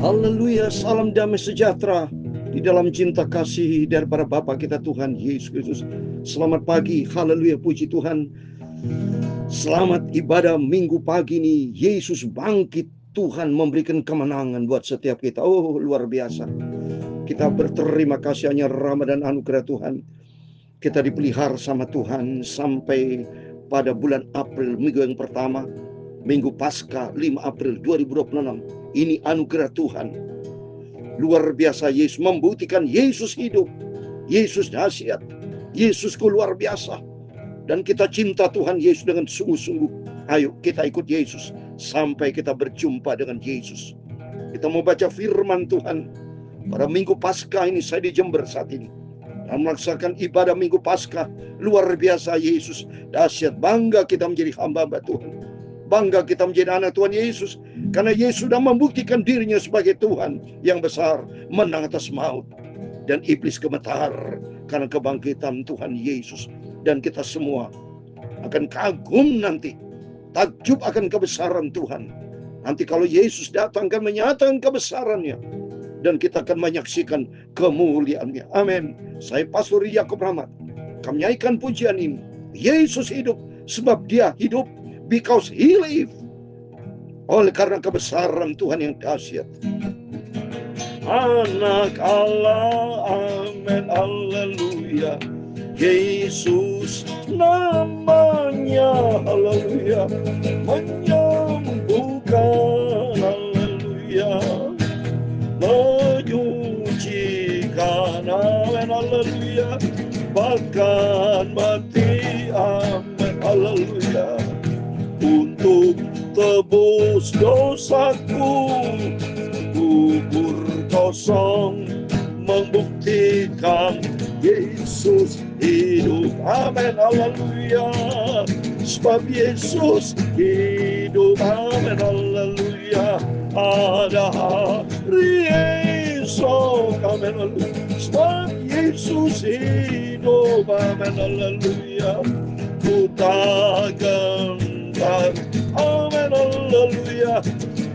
Haleluya, salam damai sejahtera di dalam cinta kasih daripada Bapa kita Tuhan Yesus Kristus. Selamat pagi, haleluya, puji Tuhan. Selamat ibadah minggu pagi ini. Yesus bangkit, Tuhan memberikan kemenangan buat setiap kita. Oh, luar biasa. Kita berterima kasih hanya rahmat dan anugerah Tuhan. Kita dipelihara sama Tuhan sampai pada bulan April, minggu yang pertama, minggu Paskah 5 April 2026. Ini anugerah Tuhan. Luar biasa, Yesus membuktikan Yesus hidup. Yesus dahsyat. Yesusku luar biasa. Dan kita cinta Tuhan Yesus dengan sungguh-sungguh. Ayo kita ikut Yesus sampai kita berjumpa dengan Yesus. Kita mau baca firman Tuhan. Pada minggu Paskah ini saya di Jember saat ini. Dan melaksanakan ibadah minggu Paskah. Luar biasa, Yesus dahsyat. Bangga kita menjadi hamba-hamba Tuhan. Bangga kita menjadi anak Tuhan Yesus. Karena Yesus sudah membuktikan dirinya sebagai Tuhan yang besar. Menang atas maut dan iblis gemetar karena kebangkitan Tuhan Yesus. Dan kita semua akan kagum nanti. Takjub akan kebesaran Tuhan. Nanti kalau Yesus datang akan menyatakan kebesarannya. Dan kita akan menyaksikan kemuliaannya. Amin. Saya Pastor Yakob Rahmat. Kami nyanyikan pujian ini. Yesus hidup sebab dia hidup. Because he live. Oleh karena kebesaran Tuhan yang dahsyat. Anak Allah, amin, haleluya. Yesus namanya, haleluya. Menyembuhkan, haleluya. Menyucikan, amin, haleluya. Bahkan mati, amin, haleluya. Untuk tebus dosaku, kubur kosong membuktikan Yesus hidup. Amin, haleluya. Sebab Yesus hidup. Amin, haleluya. Ada hari esok. Amin, haleluya. Sebab Yesus hidup. Amin, haleluya. Ku tak gentar. Amin, haleluya.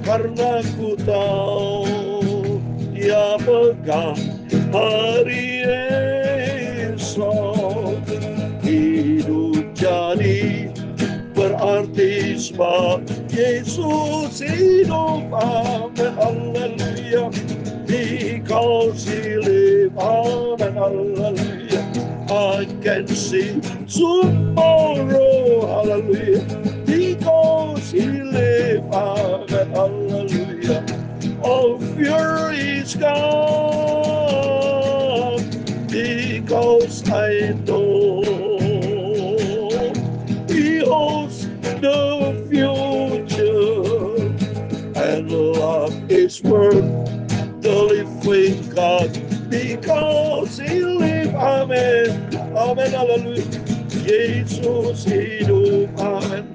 Karena ku tahu dia pegang hari esok. Hidup jadi berarti sebab Yesus hidup. Amin, haleluya. Because he live. Amin, haleluya. I can see tomorrow. Hallelujah. Because he live. Amen. Hallelujah. All fear is gone. Because I know he holds the future. And love is worth the living God. Because he live. Amen. Amen. Haleluya. Yesus hidup. Amin.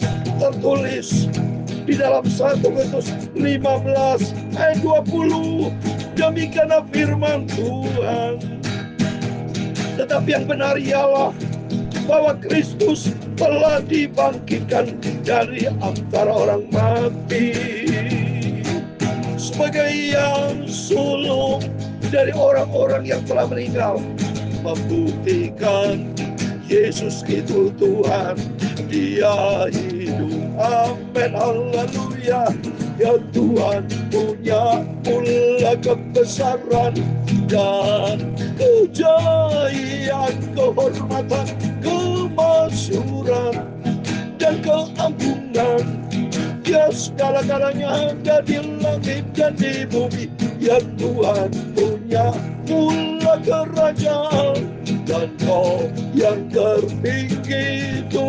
Tertulis di dalam 1 Korintus 15 ayat 20. Demikianlah firman Tuhan. Tetapi yang benar ialah bahwa Kristus telah dibangkitkan dari antara orang mati sebagai yang sulung dari orang-orang yang telah meninggal, membuktikan Yesus itu Tuhan, dia hidup. Amin, haleluya. Ya Tuhan punya mula kebesaran dan kejayaan, kehormatan, kemasyuran dan keagungan. Ya segala-galanya ada di langit dan di bumi. Ya Tuhan punya mula kerajaan, dan Kau yang tertinggi itu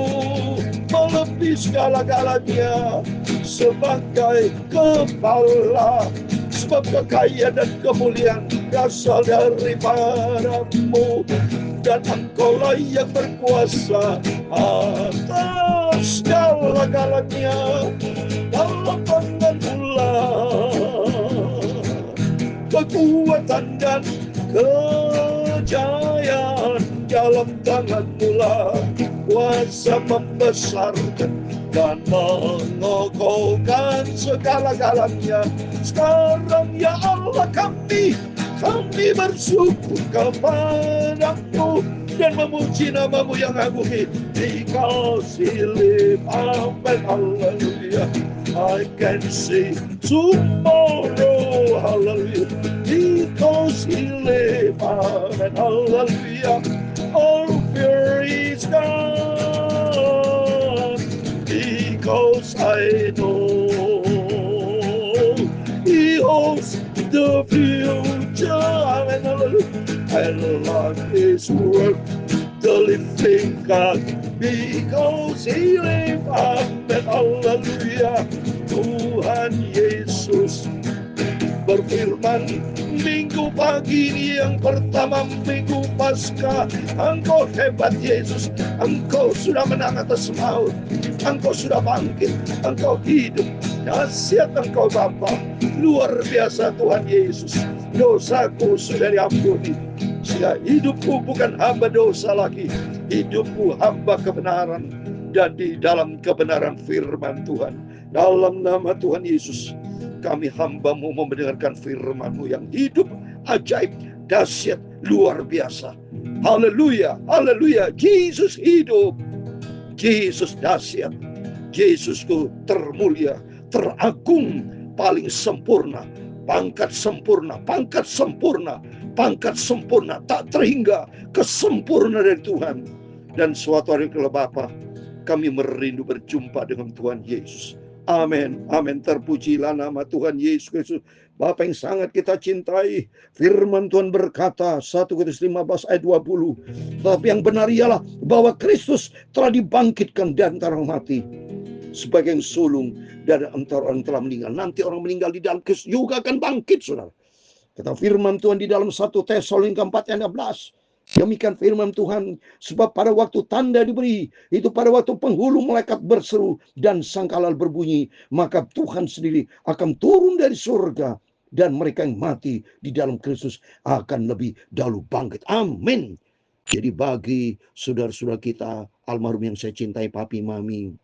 melebihi segala-galanya sebagai kepala. Sebab kekayaan dan kemuliaan berasal daripadamu, dan Engkaulah yang berkuasa atas segala-galanya. Dalam tangan pula kekuatan dan kejayaan, dalam tangan pula kuasa membesarkan dan mengokohkan segala-galanya. Sekarang ya Allah kami bersyukur kepadamu dan memuji namamu yang agung. Dikasih lipat, haleluya. I can see tomorrow, hallelujah. Because He lives, amen, hallelujah. All fear is gone, because I know He holds the future, amen, hallelujah. And life is worth the living God, because He lives, amen, hallelujah. Tuhan Yesus berfirman minggu pagi ini yang pertama minggu Paskah. Engkau hebat Yesus, Engkau sudah menang atas maut, Engkau sudah bangkit, Engkau hidup. Dahsyat Engkau Bapa, luar biasa Tuhan Yesus. Dosaku sudah diampuni, sehingga hidupku bukan hamba dosa lagi, hidupku hamba kebenaran, dan di dalam kebenaran firman Tuhan. Dalam nama Tuhan Yesus, kami hamba-Mu mendengarkan firman-Mu yang hidup, ajaib, dahsyat, luar biasa. Haleluya, haleluya. Yesus hidup, Yesus dahsyat, Yesusku termulia, teragung, paling sempurna, pangkat sempurna, pangkat sempurna, pangkat sempurna, tak terhingga, kesempurnaan dari Tuhan. Dan suatu hari kalau Bapa, kami merindu berjumpa dengan Tuhan Yesus. Amin, amin. Terpujilah nama Tuhan Yesus Kristus. Bapa yang sangat kita cintai, firman Tuhan berkata 1 Korintus 15 ayat 20, tapi yang benar ialah bahwa Kristus telah dibangkitkan dari antara orang mati sebagai yang sulung dari antara orang telah meninggal. Nanti orang meninggal di dalam Kristus juga akan bangkit, saudara. Kata firman Tuhan di dalam 1 Tesalonika 4 ayat 16. Demikian firman Tuhan, sebab pada waktu tanda diberi, itu pada waktu penghulu malaikat berseru dan sangkalal berbunyi, maka Tuhan sendiri akan turun dari surga, dan mereka yang mati di dalam Kristus akan lebih dahulu bangkit. Amin. Jadi bagi saudara-saudara kita almarhum yang saya cintai, papi, mami,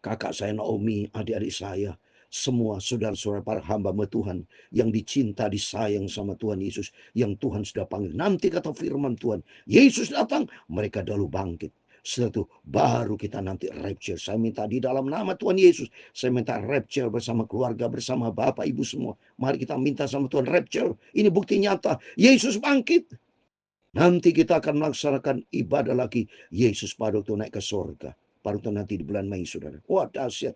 kakak saya Naomi, adik-adik saya, semua saudara-saudara para hamba Tuhan yang dicinta, disayang sama Tuhan Yesus, yang Tuhan sudah panggil. Nanti kata firman Tuhan, Yesus datang, mereka dahulu bangkit. Setelah itu baru kita nanti rapture. Saya minta di dalam nama Tuhan Yesus, saya minta rapture bersama keluarga, bersama Bapak Ibu semua. Mari kita minta sama Tuhan rapture. Ini bukti nyata, Yesus bangkit. Nanti kita akan melaksanakan ibadah lagi Yesus pada waktu naik ke surga. Pada waktu nanti di bulan Mei, saudara. Wah, dahsyat.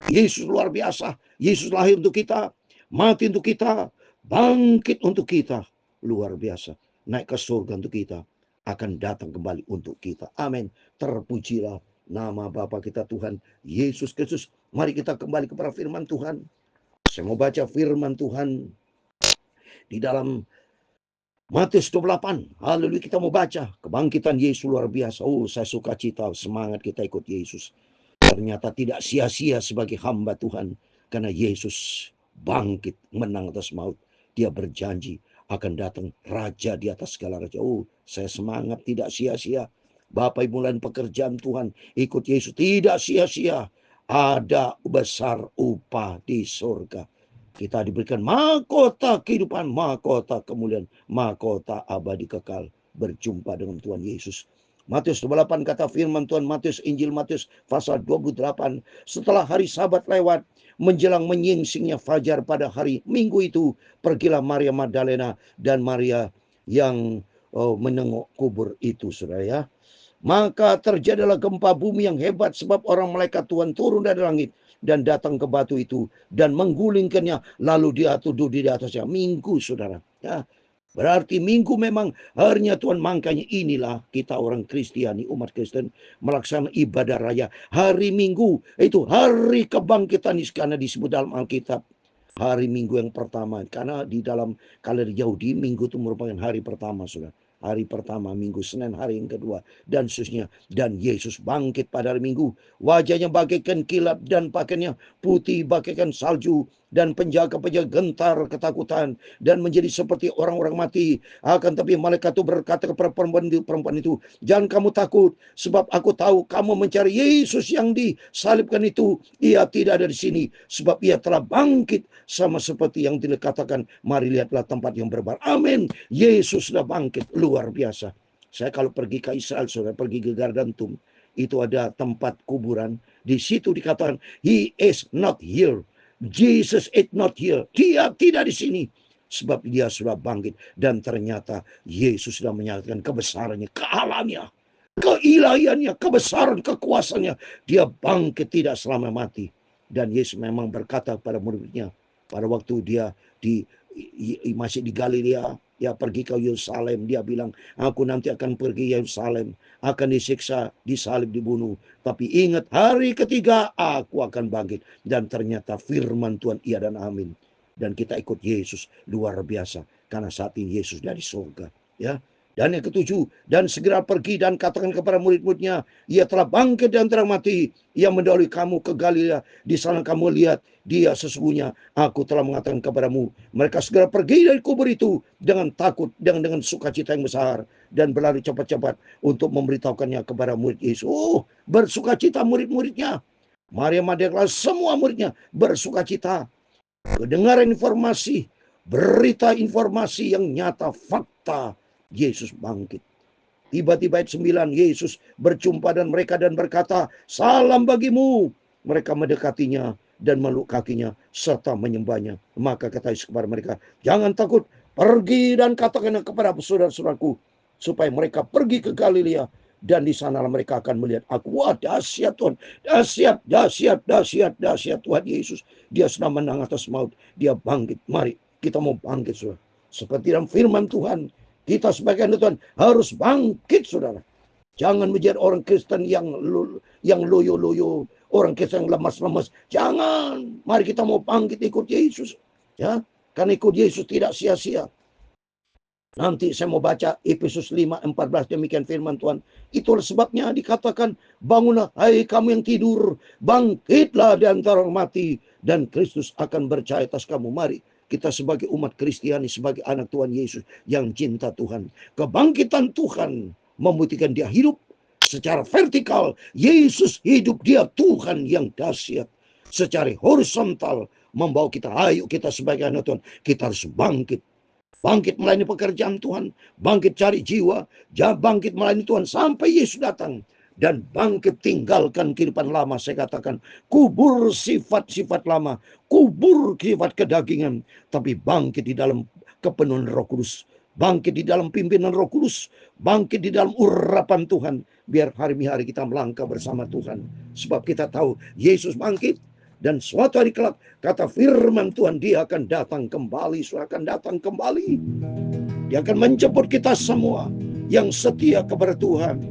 Yesus luar biasa. Yesus lahir untuk kita, mati untuk kita, bangkit untuk kita. Luar biasa. Naik ke surga untuk kita, akan datang kembali untuk kita. Amin. Terpujilah nama Bapa kita Tuhan Yesus Kristus. Mari kita kembali kepada firman Tuhan. Saya mau baca firman Tuhan di dalam Matius 28. Haleluya, kita mau baca kebangkitan Yesus luar biasa. Oh, saya suka cita, semangat kita ikut Yesus. Ternyata tidak sia-sia sebagai hamba Tuhan, karena Yesus bangkit menang atas maut. Dia berjanji akan datang raja di atas segala raja. Oh, saya semangat, tidak sia-sia. Bapak Ibu lain pekerjaan Tuhan, ikut Yesus tidak sia-sia. Ada besar upah di surga. Kita diberikan mahkota kehidupan, mahkota kemuliaan, mahkota abadi kekal, berjumpa dengan Tuhan Yesus. Matius 28 kata firman Tuhan, Injil Matius pasal 28. Setelah hari Sabat lewat, menjelang menyingsingnya fajar pada hari Minggu itu, pergilah Maria Magdalena dan Maria yang menengok kubur itu, saudara ya. Maka terjadilah gempa bumi yang hebat, sebab orang malaikat Tuhan turun dari langit dan datang ke batu itu dan menggulingkannya, lalu dia duduk di atasnya. Minggu, saudara ya. Berarti Minggu memang harinya Tuhan. Makanya inilah kita orang Kristiani, umat Kristen, melaksanakan ibadah raya hari Minggu. Itu hari kebangkitan Yesus, karena disebut dalam Alkitab hari Minggu yang pertama. Karena di dalam kalender Yahudi, Minggu itu merupakan hari pertama, saudara. Hari pertama Minggu, Senin hari yang kedua, dan seterusnya. Dan Yesus bangkit pada hari Minggu. Wajahnya bagaikan kilat dan pakaiannya putih bagaikan salju. dan penjaga-penjaga gentar ketakutan dan menjadi seperti orang-orang mati. Akan tapi malaikat itu berkata kepada perempuan itu, jangan kamu takut, sebab aku tahu kamu mencari Yesus yang disalibkan itu. Ia tidak ada di sini, sebab ia telah bangkit sama seperti yang dikatakan. Mari lihatlah tempat yang berbar. Amin. Yesus sudah bangkit. Luar biasa. Saya kalau pergi ke Israel, saudara, pergi ke Gardantum, itu ada tempat kuburan. Di situ dikatakan, He is not here. Jesus is not here. Dia tidak di sini. Sebab dia sudah bangkit. Dan ternyata Yesus sudah menyatakan kebesarannya, kealahannya, keilahiannya, kebesaran, kekuasaannya. Dia bangkit tidak selama mati. Dan Yesus memang berkata pada murid-muridnya, pada waktu dia masih di Galilea, ya pergi ke Yerusalem, dia bilang, aku nanti akan pergi Yerusalem, akan disiksa, disalib, dibunuh. Tapi ingat, hari ketiga aku akan bangkit. Dan ternyata firman Tuhan iya dan amin. Dan kita ikut Yesus, luar biasa. Karena saat ini Yesus dari surga. Ya. Dan yang ketujuh, dan segera pergi dan katakan kepada murid-muridnya, ia telah bangkit dan antara mati. Ia mendahului kamu ke Galilea. Di sana kamu lihat dia sesungguhnya. Aku telah mengatakan kepadamu. Mereka segera pergi dari kubur itu dengan takut, dengan sukacita yang besar. Dan berlari cepat-cepat untuk memberitahukannya kepada murid Yesus. Oh, bersukacita murid-muridnya. Maria Magdalena, semua muridnya bersukacita. Kedengaran informasi, berita informasi yang nyata, fakta. Yesus bangkit. Tiba-tiba ayat 9, Yesus berjumpa dan mereka dan berkata, salam bagimu. Mereka mendekatinya dan meluk kakinya serta menyembahnya. Maka kata Yesus kepada mereka, jangan takut, pergi dan katakan kepada saudara-saudaraku supaya mereka pergi ke Galilea dan di sanalah mereka akan melihat aku. Wah, dahsyat Tuhan, dahsyat Tuhan Yesus. Dia sudah menang atas maut, dia bangkit. Mari kita mau bangkit, saudara. Seperti dalam firman Tuhan, kita sebagai anak Tuhan harus bangkit, saudara. Jangan menjadi orang Kristen yang loyo-loyo, orang Kristen yang lemas-lemas. Jangan. Mari kita mau bangkit ikut Yesus. Ya, karena ikut Yesus tidak sia-sia. Nanti saya mau baca Efesus 5:14, demikian firman Tuhan. Itulah sebabnya dikatakan, bangunlah hai kamu yang tidur, bangkitlah di antara orang mati, dan Kristus akan bercahaya atas kamu. Mari kita sebagai umat Kristiani, sebagai anak Tuhan Yesus yang cinta Tuhan. Kebangkitan Tuhan membuktikan dia hidup secara vertikal. Yesus hidup, dia Tuhan yang dahsyat. Secara horizontal membawa kita, ayo kita sebagai anak Tuhan, kita harus bangkit. Bangkit melayani pekerjaan Tuhan, bangkit cari jiwa, bangkit melayani Tuhan sampai Yesus datang. Dan bangkit tinggalkan kehidupan lama. Saya katakan, kubur sifat-sifat lama, kubur sifat kedagingan, tapi bangkit di dalam kepenuhan Roh Kudus, bangkit di dalam pimpinan Roh Kudus, bangkit di dalam urapan Tuhan. Biar hari-hari kita melangkah bersama Tuhan, sebab kita tahu Yesus bangkit. Dan suatu hari kelak, kata firman Tuhan, dia akan datang kembali. Akan datang kembali. Dia akan menjemput kita semua yang setia kepada Tuhan.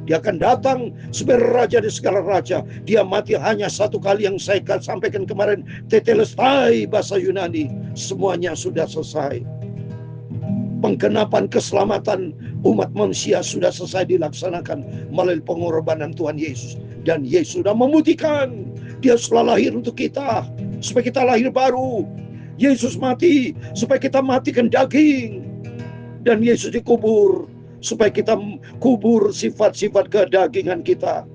Dia akan datang sebagai raja di segala raja. Dia mati hanya satu kali, yang saya sampaikan kemarin, tetelestai bahasa Yunani. Semuanya sudah selesai. Penggenapan keselamatan umat manusia sudah selesai dilaksanakan melalui pengorbanan Tuhan Yesus. Dan Yesus sudah membuktikan dia sudah lahir untuk kita, supaya kita lahir baru. Yesus mati supaya kita matikan daging. Dan Yesus dikubur supaya kita kubur sifat-sifat kedagingan kita,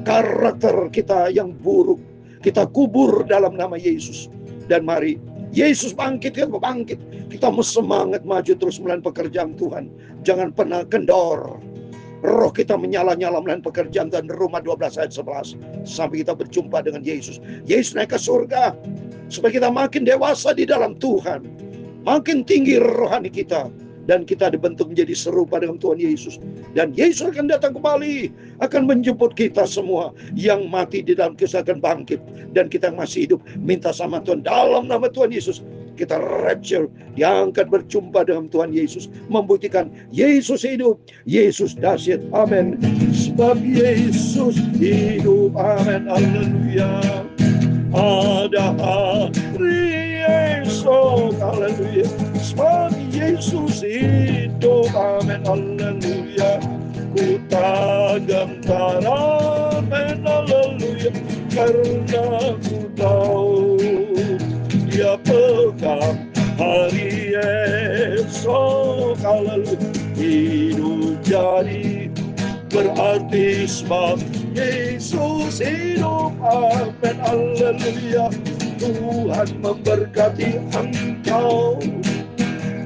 karakter kita yang buruk. Kita kubur dalam nama Yesus. Dan mari Yesus bangkit, kita bangkit. Kita mau semangat maju terus melayani pekerjaan Tuhan. Jangan pernah kendor. Roh kita menyala-nyala melayani pekerjaan Tuhan. Roma 12 ayat 11. Sampai kita berjumpa dengan Yesus. Yesus naik ke surga supaya kita makin dewasa di dalam Tuhan, makin tinggi rohani kita, dan kita dibentuk menjadi serupa dengan Tuhan Yesus. Dan Yesus akan datang kembali, akan menjemput kita semua yang mati di dalam Kristus akan bangkit. Dan kita yang masih hidup, minta sama Tuhan dalam nama Tuhan Yesus, kita rapture, diangkat berjumpa dengan Tuhan Yesus, membuktikan Yesus hidup, Yesus dahsyat. Amin. Sebab Yesus hidup. Amin. Haleluya. Ada hari esok. Haleluya. Sebab Yesus hidup. Amin. Haleluya. Ku tak gentar. Amin. Haleluya. Karena ku tahu Dia pegang hari esok. Haleluya. Hidup jadi berarti sebab Yesus hidup. Amin. Haleluya. Tuhan memberkati engkau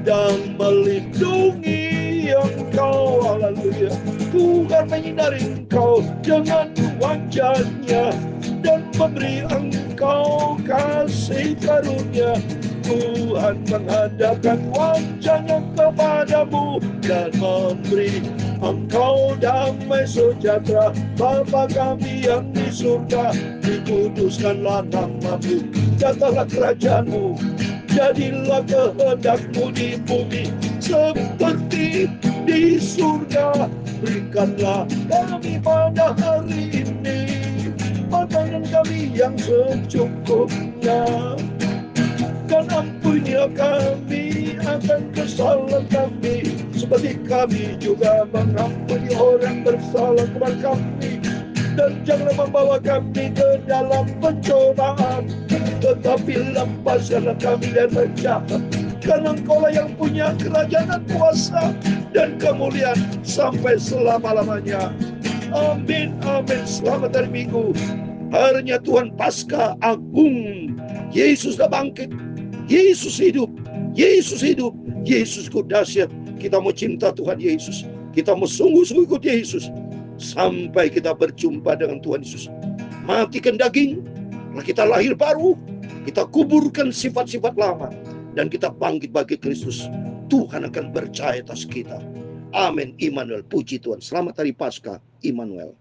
dan melindungi engkau. Haleluya. Tuhan menyinari engkau dengan wajahnya dan memberi engkau kasih karunia. Tuhan menghadapkan wajahnya kepadamu dan memberi engkau damai sejahtera. Bapa kami yang di surga, dikuduskanlah namamu, datanglah kerajaanmu, jadilah kehendakmu di bumi seperti di surga. Berikanlah kami pada hari ini makanan kami yang secukupnya, dan ampuni kami akan kesalahan kami, seperti kami juga mengampuni orang bersalah kepada kami. Dan janganlah membawa kami ke dalam pencobaan, tetapi lepaskanlah kami dari jahat. Karena Engkaulah yang punya kerajaan dan kuasa dan kemuliaan sampai selama-lamanya. Amin, amin. Selamat hari Minggu, harinya Tuhan Paskah agung. Yesus dah bangkit, Yesus hidup, Yesus hidup, Yesusku dahsyat. Kita mau cinta Tuhan Yesus, kita mau sungguh-sungguh ikut Yesus sampai kita berjumpa dengan Tuhan Yesus. Matikan daging, kita lahir baru, kita kuburkan sifat-sifat lama, dan kita bangkit bagi Kristus. Tuhan akan percaya atas kita. Amin. Immanuel. Puji Tuhan. Selamat hari Paskah, Immanuel.